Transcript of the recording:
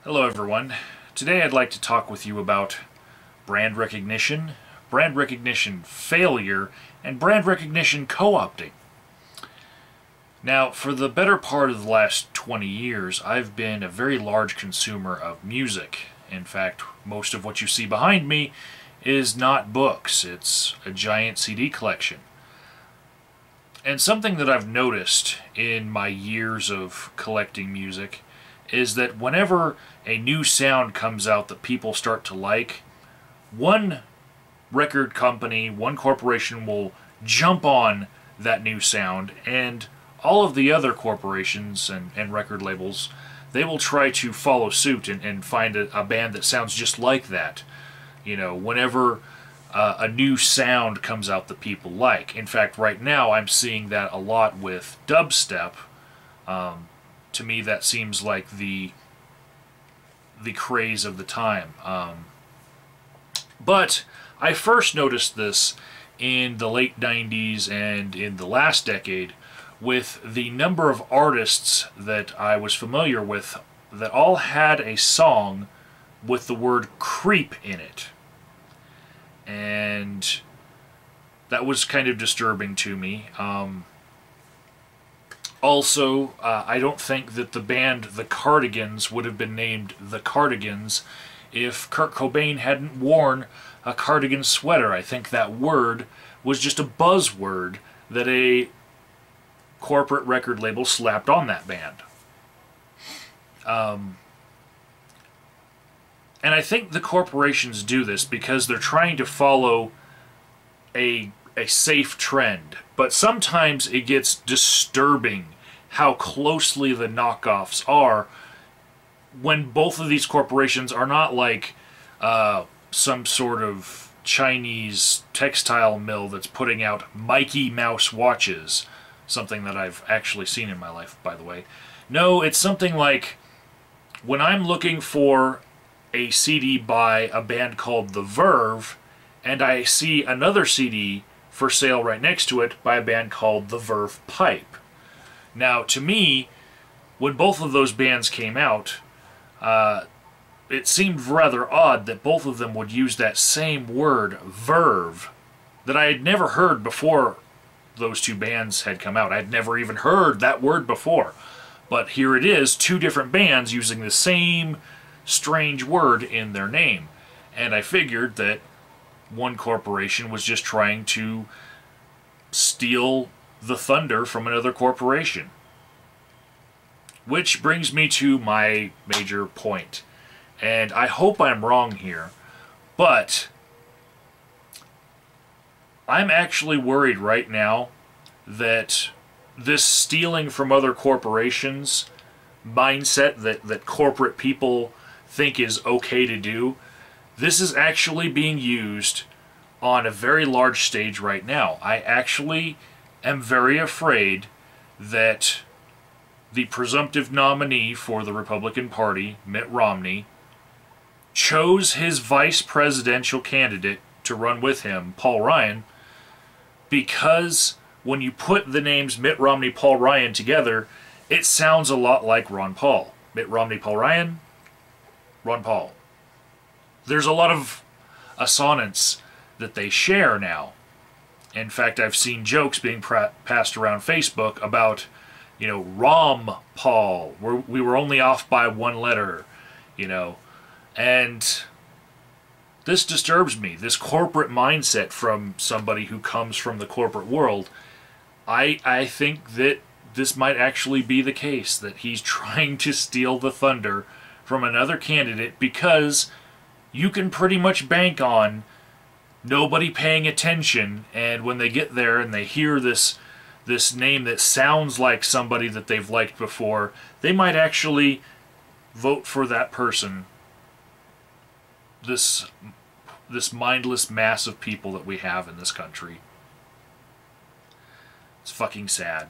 Hello everyone. Today I'd like to talk with you about brand recognition failure, and brand recognition co-opting. Now, for the better part of the last 20 years, I've been a very large consumer of music. In fact, most of what you see behind me is not books, it's a giant CD collection. And something that I've noticed in my years of collecting music is that whenever a new sound comes out that people start to like, one record company, one corporation will jump on that new sound, and all of the other corporations and record labels, they will try to follow suit and find a band that sounds just like that. You know, whenever a new sound comes out that people like. In fact, right now I'm seeing that a lot with dubstep. To me, that seems like the craze of the time. But I first noticed this in the late 90s and in the last decade with the number of artists that I was familiar with that all had a song with the word creep in it. And that was kind of disturbing to me. Also, I don't think that the band The Cardigans would have been named The Cardigans if Kurt Cobain hadn't worn a cardigan sweater. I think that word was just a buzzword that a corporate record label slapped on that band. And I think the corporations do this because they're trying to follow a safe trend. But sometimes it gets disturbing how closely the knockoffs are when both of these corporations are not like some sort of Chinese textile mill that's putting out Mickey Mouse watches, something that I've actually seen in my life, by the way. No, it's something like when I'm looking for a CD by a band called The Verve, and I see another CD for sale right next to it by a band called The Verve Pipe. Now, to me, when both of those bands came out, it seemed rather odd that both of them would use that same word, verve, that I had never heard before those two bands had come out. I'd never even heard that word before. But here it is, two different bands using the same strange word in their name. And I figured that one corporation was just trying to steal the thunder from another corporation. Which brings me to my major point. And I hope I'm wrong here, but I'm actually worried right now that this stealing from other corporations mindset that corporate people think is okay to do, this is actually being used on a very large stage right now. I actually am very afraid that the presumptive nominee for the Republican Party, Mitt Romney, chose his vice presidential candidate to run with him, Paul Ryan, because when you put the names Mitt Romney, Paul Ryan together, it sounds a lot like Ron Paul. Mitt Romney, Paul Ryan, Ron Paul. There's a lot of assonance that they share now. In fact, I've seen jokes being passed around Facebook about, you know, Rom Paul. We were only off by one letter, you know. And this disturbs me, this corporate mindset from somebody who comes from the corporate world. I think that this might actually be the case, that he's trying to steal the thunder from another candidate because you can pretty much bank on nobody paying attention, and when they get there and they hear this name that sounds like somebody that they've liked before, they might actually vote for that person. This mindless mass of people that we have in this country. It's fucking sad.